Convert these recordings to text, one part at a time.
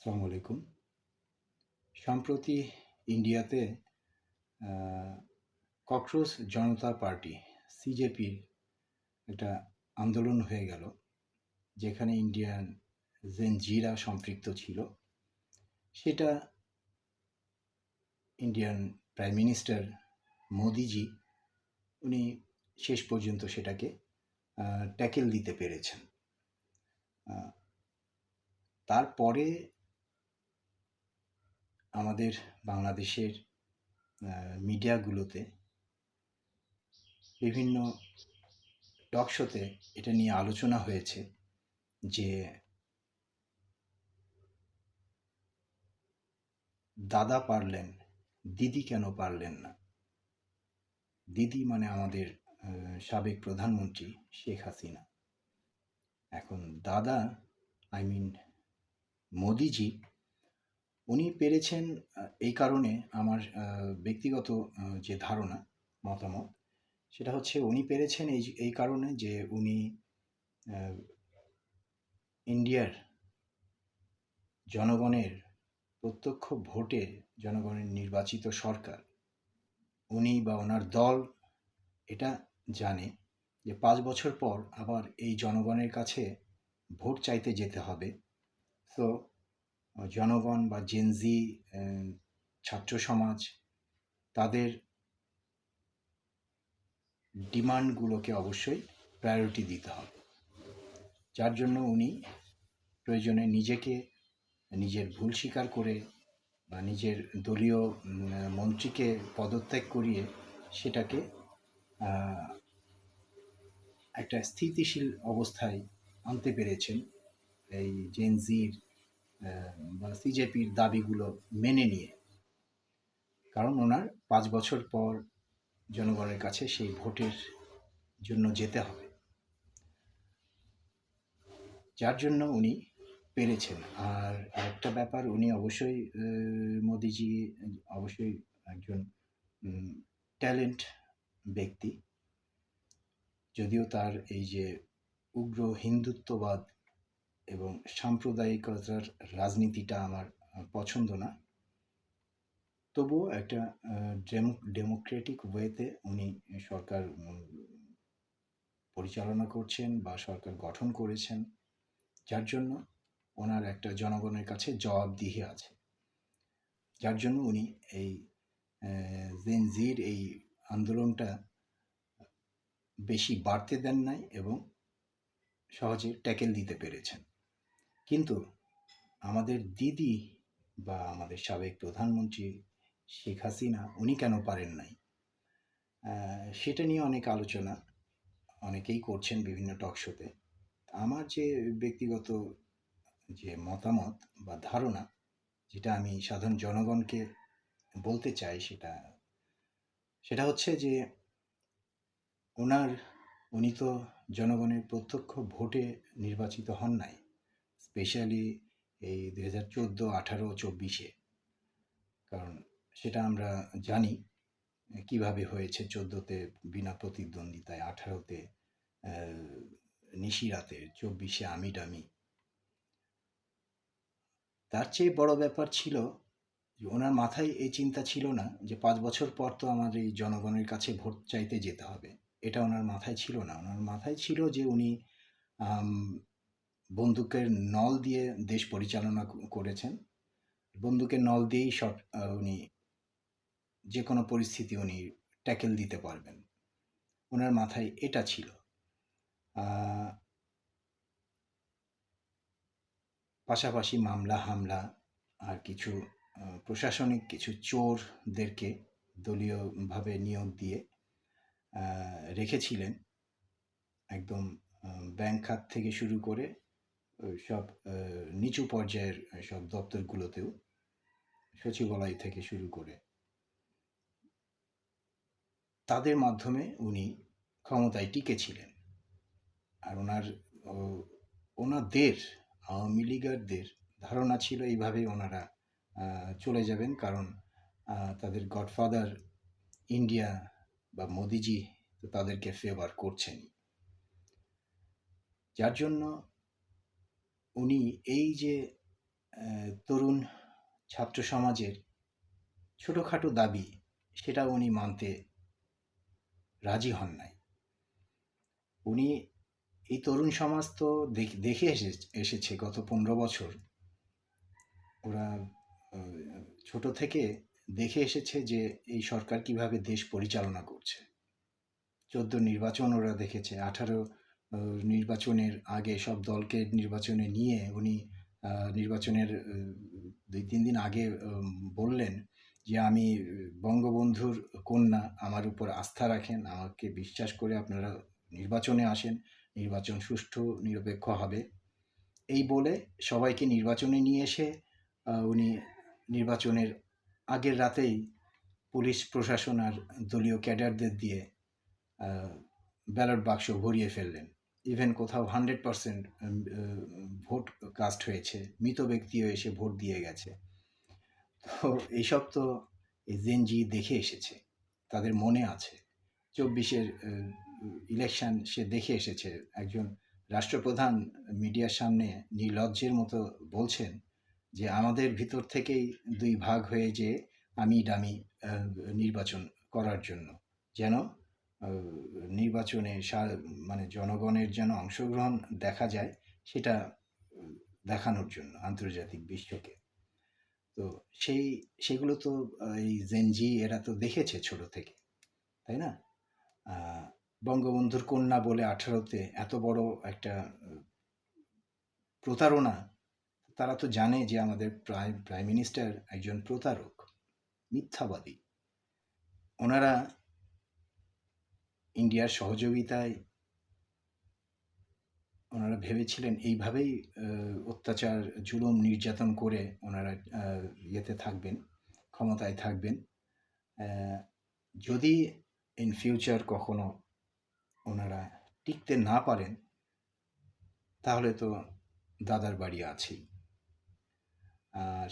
আসসালামু আলাইকুম। সম্প্রতি ইন্ডিয়াতে ককরোচ জনতা পার্টি সিজেপির একটা আন্দোলন হয়ে গেল, যেখানে ইন্ডিয়ান জেনজিরা সম্পৃক্ত ছিল। সেটা ইন্ডিয়ান প্রাইম মিনিস্টার মোদিজি উনি শেষ পর্যন্ত সেটাকে ট্যাকেল দিতে পেরেছেন। তারপরে আমাদের বাংলাদেশের মিডিয়াগুলোতে বিভিন্ন টক শোতে এটা নিয়ে আলোচনা হয়েছে যে দাদা পারলেন, দিদি কেন পারলেন না। দিদি মানে আমাদের সাবেক প্রধানমন্ত্রী শেখ হাসিনা। এখন দাদা, আই মিন মোদিজি, উনি পেরেছেন এই কারণে, আমার ব্যক্তিগত যে ধারণা, মতামত, সেটা হচ্ছে উনি পেরেছেন এই কারণে যে উনি ইন্ডিয়ার জনগণের প্রত্যক্ষ ভোটে জনগণের নির্বাচিত সরকার, উনি বা ওনার দল এটা জানে যে 5 বছর পর আবার এই জনগণের কাছে ভোট চাইতে যেতে হবে। তো জনগণ বা জেনজি, ছাত্র সমাজ, তাদের ডিমান্ডগুলোকে অবশ্যই প্রায়োরিটি দিতে হবে। যার জন্য উনি প্রয়োজনে নিজের ভুল স্বীকার করে বা নিজের দলীয় মন্ত্রীকে পদত্যাগ করিয়ে সেটাকে একটা স্থিতিশীল অবস্থায় আনতে পেরেছেন, এই জেনজির বা সিজেপির দাবিগুলো মেনে নিয়ে। কারণ ওনার 5 বছর পর জনগণের কাছে সেই ভোটের জন্য যেতে হবে, যার জন্য উনি পেরেছেন। আর একটা ব্যাপার, উনি অবশ্যই মোদিজি অবশ্যই একজন ট্যালেন্ট ব্যক্তি, যদিও তার এই যে উগ্র হিন্দুত্ববাদ এবং সাম্প্রদায়িকতার রাজনীতিটা আমার পছন্দ না, তবুও একটা ডেমোক্রেটিক ওয়েতে উনি সরকার পরিচালনা করছেন বা সরকার গঠন করেছেন, যার জন্য ওনার একটা জনগণের কাছে জবাবদিহি আছে। যার জন্য উনি এই জেনজির এই আন্দোলনটা বেশি বাড়তে দেন নাই এবং সহজে ট্যাকেল দিতে পেরেছেন। কিন্তু আমাদের দিদি বা আমাদের সাবেক প্রধানমন্ত্রী শেখ হাসিনা, উনি কেন পারেন নাই, সেটা নিয়ে অনেক আলোচনা অনেকেই করছেন বিভিন্ন টক শোতে। আমার যে ব্যক্তিগত যে মতামত বা ধারণা, যেটা আমি সাধারণ জনগণকে বলতে চাই, সেটা হচ্ছে যে উনি তো জনগণের প্রত্যক্ষ ভোটে নির্বাচিত হন নাই, স্পেশালি এই 2014, 18, 24-এ। কারণ সেটা আমরা জানি কিভাবে হয়েছে। 14-তে বিনা প্রতিদ্বন্দ্বিতায়, 18-তে নিশিরাতে, 24-এ আমিডামি। তার চেয়ে বড় ব্যাপার ছিল যে ওনার মাথায় এই চিন্তা ছিল না যে 5 বছর পর তো আমার এই জনগণের কাছে ভোট চাইতে যেতে হবে। এটা ওনার মাথায় ছিল না। ওনার মাথায় ছিল যে উনি বন্দুকের নল দিয়ে দেশ পরিচালনা করেছেন। বন্দুকের নল দিয়েই উনি যে কোনো পরিস্থিতি উনি ট্যাকেল দিতে পারবেন। ওনার মাথায় এটা ছিল। পাশাপাশি মামলা হামলা আর কিছু প্রশাসনিক কিছু চোরদেরকে দলীয়ভাবে নিয়োগ দিয়ে রেখেছিলেন, একদম ব্যাংক খাত থেকে শুরু করে সব নিচু পর্যায়ের সব দপ্তরগুলোতেও, সচিবালয় থেকে শুরু করে, তাদের মাধ্যমে উনি ক্ষমতায় টিকেছিলেন। আর ওনাদের আওয়ামী লীগারদের ধারণা ছিল এইভাবেই ওনারা চলে যাবেন, কারণ তাদের গডফাদার ইন্ডিয়া বা মোদিজি তো তাদেরকে ফেভার করছেন। যার জন্য উনি এই যে তরুণ ছাত্র সমাজের ছোটোখাটো দাবি সেটা উনি মানতে রাজি হন নাই। উনি এই তরুণ সমাজ তো দেখে এসেছে গত 15 বছর। ওরা ছোট থেকে দেখে এসেছে যে এই সরকার কিভাবে দেশ পরিচালনা করছে। 14 নির্বাচন ওরা দেখেছে। 18 নির্বাচনের আগে সব দলকে নির্বাচনে নিয়ে উনি নির্বাচনের 2-3 দিন আগে বললেন যে আমি বঙ্গবন্ধুর কন্যা, আমার উপর আস্থা রাখেন, আমাকে বিশ্বাস করে আপনারা নির্বাচনে আসেন, নির্বাচন সুষ্ঠু নিরপেক্ষ হবে। এই বলে সবাইকে নির্বাচনে নিয়ে এসে উনি নির্বাচনের আগের রাতেই পুলিশ প্রশাসন আর দলীয় ক্যাডারদের দিয়ে ব্যালট বাক্স ভরিয়ে ফেললেন। ইভেন কোথাও 100% ভোট কাস্ট হয়েছে, মৃত ব্যক্তিও এসে ভোট দিয়ে গেছে। তো এইসব তো জেনজি দেখে এসেছে, তাদের মনে আছে। 24-এর ইলেকশন সে দেখে এসেছে। একজন রাষ্ট্রপ্রধান মিডিয়ার সামনে নির্লজ্জের মতো বলছেন যে আমাদের ভিতর থেকেই 2 ভাগ হয়ে যে আমি ডামি নির্বাচন করার জন্য, যেন নির্বাচনে মানে জনগণের যেন অংশগ্রহণ দেখা যায়, সেটা দেখানোর জন্য আন্তর্জাতিক বিশ্বকে। তো সেগুলো তো এই জেনজি এরা তো দেখেছে ছোট থেকে, তাই না? বঙ্গবন্ধুর কন্যা বলে 18তে এত বড় একটা প্রতারণা। তারা তো জানে যে আমাদের প্রাইম মিনিস্টার একজন প্রতারক, মিথ্যাবাদী। ওনারা ইন্ডিয়ার সহযোগিতায় ওনারা ভেবেছিলেন এইভাবেই অত্যাচার, জুলুম, নির্যাতন করে ওনারা ইয়েতে থাকবেন, ক্ষমতায় থাকবেন। যদি ইন ফিউচার কখনো ওনারা টিকতে না পারেন, তাহলে তো দাদার বাড়ি আছেই।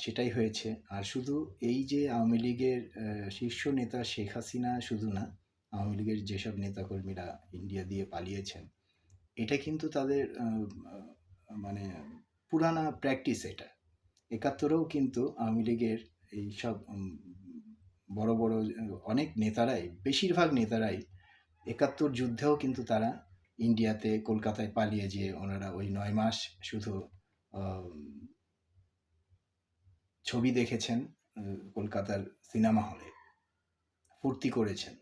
সেটাই হয়েছে। আর শুধু এই যে আওয়ামী লীগের শীর্ষ নেতা শেখ হাসিনা শুধু না, আওয়ামী লীগের যেসব নেতাকর্মীরা ইন্ডিয়া দিয়ে পালিয়েছেন, এটা কিন্তু তাদের মানে পুরানা প্র্যাকটিস। এটা 71-ও কিন্তু আওয়ামী লীগের এইসব বড় বড় অনেক নেতারাই, বেশিরভাগ নেতারাই 71 যুদ্ধেও কিন্তু তারা ইন্ডিয়াতে, কলকাতায় পালিয়ে যেয়ে ওনারা ওই 9 মাস শুধু ছবি দেখেছেন কলকাতার সিনেমা হলে, ফুর্তি করেছেন।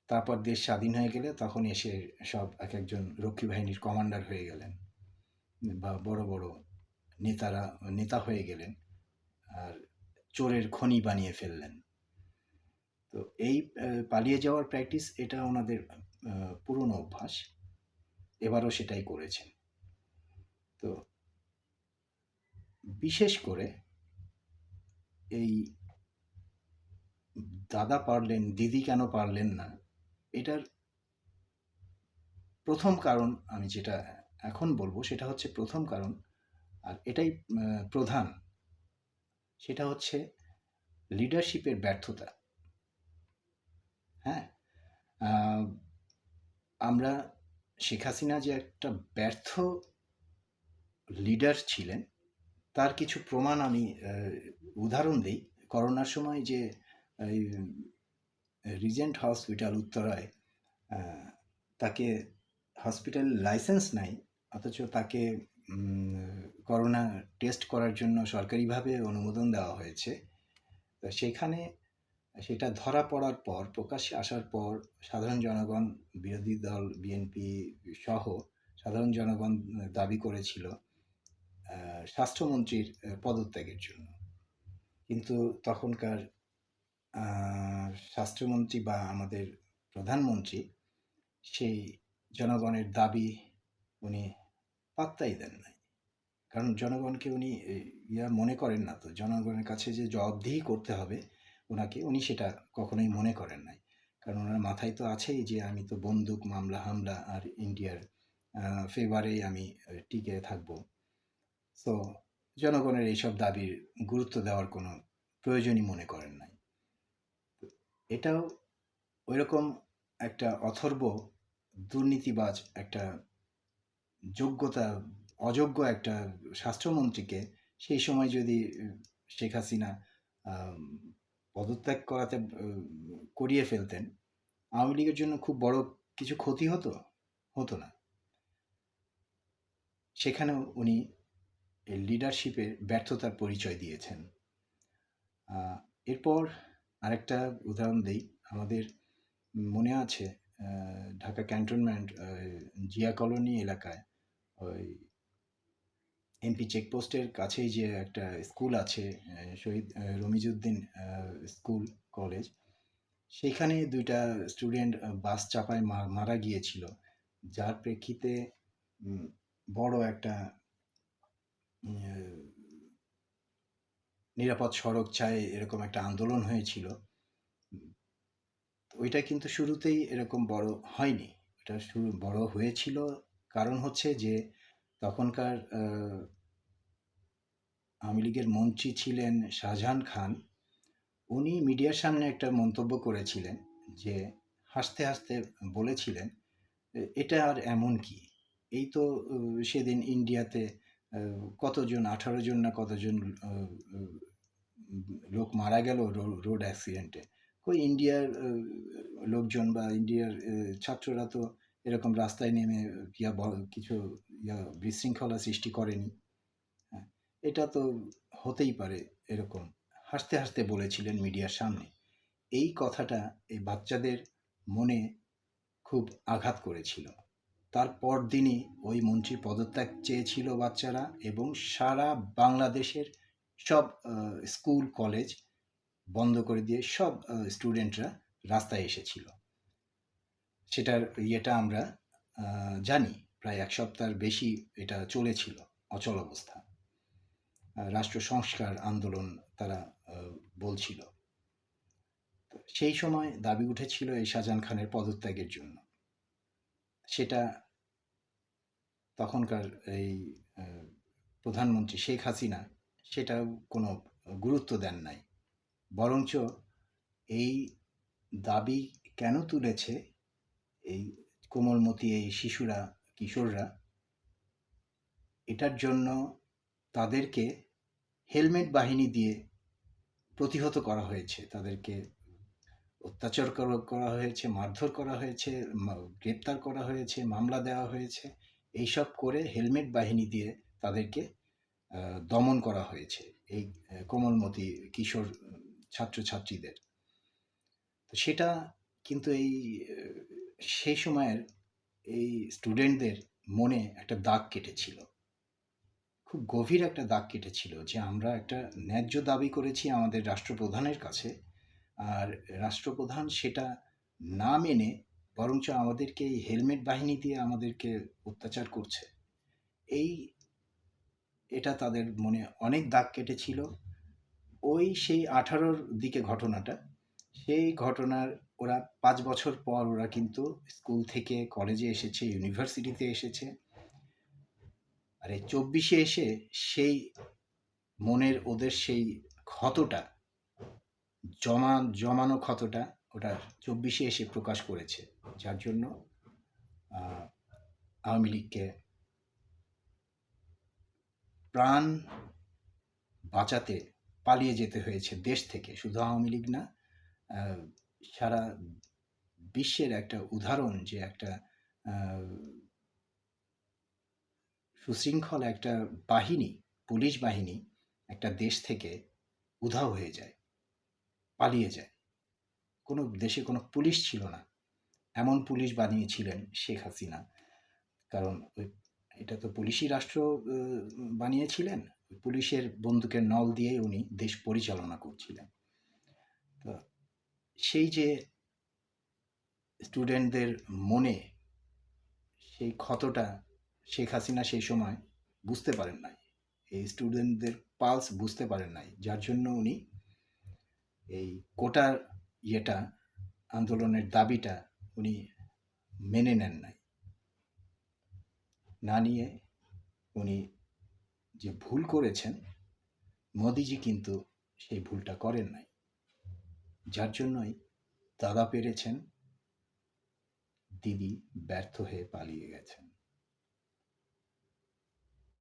তারপর দেশ স্বাধীন হয়ে গেলে তখন এসে সব এক একজন রক্ষী বাহিনীর কমান্ডার হয়ে গেলেন বা বড় বড় নেতা হয়ে গেলেন, আর চোরের খনি বানিয়ে ফেললেন। তো এই পালিয়ে যাওয়ার প্র্যাকটিস, এটা ওনাদের পুরনো অভ্যাস। এবারও সেটাই করেছেন। তো বিশেষ করে এই দাদা পারলেন, দিদি কেন পারলেন না, এটার প্রথম কারণ আমি যেটা এখন বলবো সেটা হচ্ছে প্রথম কারণ, আর এটাই প্রধান, সেটা হচ্ছে লিডারশিপের ব্যর্থতা। হ্যাঁ, আমরা শেখ হাসিনা যে একটা ব্যর্থ লিডার ছিলেন তার কিছু প্রমাণ আমি উদাহরণ দিই। করোনার সময় যে রিজেন্ট হসপিটাল উত্তরায়, তাকে হসপিটাল লাইসেন্স নাই, অথচ তাকে করোনা টেস্ট করার জন্য সরকারিভাবে অনুমোদন দেওয়া হয়েছে। তো সেখানে সেটা ধরা পড়ার পর, প্রকাশ্যে আসার পর, সাধারণ জনগণ, বিরোধী দল বিএনপি সহ সাধারণ জনগণ দাবি করেছিল স্বাস্থ্যমন্ত্রীর পদত্যাগের জন্য। কিন্তু তখনকার স্বাস্থ্যমন্ত্রী বা আমাদের প্রধানমন্ত্রী সেই জনগণের দাবি উনি পাত্তাই দেন নাই। কারণ জনগণকে উনি মনে করেন না, তো জনগণের কাছে যে জবাবদিহি করতে হবে ওনাকে, উনি সেটা কখনোই মনে করেন নাই। কারণ ওনার মাথায় তো আছেই যে আমি তো বন্দুক, মামলা, হামলা আর ইন্ডিয়ার ফেভারেই আমি টিকে থাকবো। তো জনগণের এইসব দাবির গুরুত্ব দেওয়ার কোনো প্রয়োজনই মনে করেন নাই। এটাও ওইরকম একটা অথর্ব, দুর্নীতিবাজ, একটা অযোগ্য একটা স্বাস্থ্যমন্ত্রীকে সেই সময় যদি শেখ হাসিনা আম, পদত্যাগ করিয়ে ফেলতেন, আওয়ামী লীগের জন্য খুব বড় কিছু ক্ষতি হতো হতো না। সেখানেও উনি লিডারশিপের ব্যর্থতার পরিচয় দিয়েছেন। এরপর আরেকটা উদাহরণ দেই। আমাদের মনে আছে ঢাকা ক্যান্টনমেন্ট জিয়া কলোনি এলাকায় ওই এমপি চেকপোস্টের কাছেই যে একটা স্কুল আছে, শহীদ রমিজউদ্দিন স্কুল কলেজ, সেইখানে দুইটা স্টুডেন্ট বাস চাপায় মারা গিয়েছিল, যার প্রেক্ষিতে বড় একটা নিরাপদ সড়ক চাই এরকম একটা আন্দোলন হয়েছিল। ওইটা কিন্তু শুরুতেই এরকম বড় হয়নি। এটা শুরু বড় হয়েছিল কারণ হচ্ছে যে তখনকার আওয়ামী লীগের মন্ত্রী ছিলেন শাহজাহান খান। উনি মিডিয়ার সামনে একটা মন্তব্য করেছিলেন যে হাসতে হাসতে বলেছিলেন, এটা আর এমন কি, এই তো সেদিন ইন্ডিয়াতে কতজন 18 জন না কতজন লোক মারা গেল রোড অ্যাক্সিডেন্টে। কই ইন্ডিয়ার লোকজন বা ইন্ডিয়ার ছাত্ররা তো এরকম রাস্তায় নেমে কিছু বিশৃঙ্খলা সৃষ্টি করেনি। হ্যাঁ, এটা তো হতেই পারে এরকম হাসতে হাসতে বলেছিলেন মিডিয়ার সামনে। এই কথাটা এই বাচ্চাদের মনে খুব আঘাত করেছিল। তারপর দিনই ওই মন্ত্রী পদত্যাগ চেয়েছিল বাচ্চারা, এবং সারা বাংলাদেশের সব স্কুল কলেজ বন্ধ করে দিয়ে সব স্টুডেন্টরা রাস্তায় এসেছিল। সেটার ইয়েটা আমরা জানি, প্রায় এক সপ্তাহের বেশি এটা চলেছিল অচল অবস্থা। রাষ্ট্র সংস্কার আন্দোলন তারা বলছিল। সেই সময় দাবি উঠেছিল এই শাহজাহান খানের পদত্যাগের জন্য। সেটা তখনকার এই প্রধানমন্ত্রী শেখ হাসিনা সেটা কোনো গুরুত্ব দেন নাই, বরঞ্চ এই দাবি কেন তুলেছে এই কোমলমতি এই শিশুরা, কিশোররা, এটার জন্য তাদেরকে হেলমেট বাহিনী দিয়ে প্রতিহত করা হয়েছে, তাদেরকে অত্যাচার করা হয়েছে, মারধর করা হয়েছে, গ্রেপ্তার করা হয়েছে, মামলা দেওয়া হয়েছে। এইসব করে হেলমেট বাহিনী দিয়ে তাদেরকে দমন করা হয়েছে এই কোমলমতি কিশোর ছাত্রছাত্রীদের। তো সেটা কিন্তু সেই সময়ের এই স্টুডেন্টদের মনে একটা দাগ কেটেছিল, খুব গভীর একটা দাগ কেটেছিল, যে আমরা একটা ন্যায্য দাবি করেছি আমাদের রাষ্ট্রপ্রধানের কাছে, আর রাষ্ট্রপ্রধান সেটা না মেনে বরঞ্চ আমাদেরকে এই হেলমেট বাহিনী দিয়ে আমাদেরকে অত্যাচার করছে। এটা তাদের মনে অনেক দাগ কেটেছিল। সেই 18-র দিকে ঘটনাটা, সেই ঘটনার ওরা 5 বছর পর ওরা কিন্তু স্কুল থেকে কলেজে এসেছে, ইউনিভার্সিটিতে এসেছে, আর এই 24-এ এসে সেই মনের ওদের সেই ক্ষতটা, জমানো ক্ষতটা ওটা 24-এ এসে প্রকাশ করেছে, যার জন্য আওয়ামী লীগকে প্রাণ বাঁচাতে পালিয়ে যেতে হয়েছে দেশ থেকে। শুধু আওয়ামী লীগ না, সারা বিশ্বের একটা উদাহরণ যে একটা সুশৃঙ্খল একটা বাহিনী, পুলিশ বাহিনী একটা দেশ থেকে উধাও হয়ে যায়, পালিয়ে যায়। কোনো দেশে কোনো পুলিশ ছিল না, এমন পুলিশ বানিয়েছিলেন শেখ হাসিনা। কারণ এটা তো পুলিশি রাষ্ট্র বানিয়েছিলেন, পুলিশের বন্দুকের নল দিয়ে উনি দেশ পরিচালনা করছিলেন। তো সেই যে স্টুডেন্টদের মনে সেই ক্ষতটা শেখ হাসিনা সেই সময় বুঝতে পারেন নাই, এই স্টুডেন্টদের পালস বুঝতে পারেন নাই, যার জন্য উনি এই কোটার আন্দোলনের দাবিটা উনি মেনে নেন নাই। না নিয়ে উনি যে ভুল করেছেন, মোদিজি কিন্তু সেই ভুলটা করেন নাই, যার জন্যই দাদা পেরেছেন, দিদি ব্যর্থ হয়ে পালিয়ে গেছেন।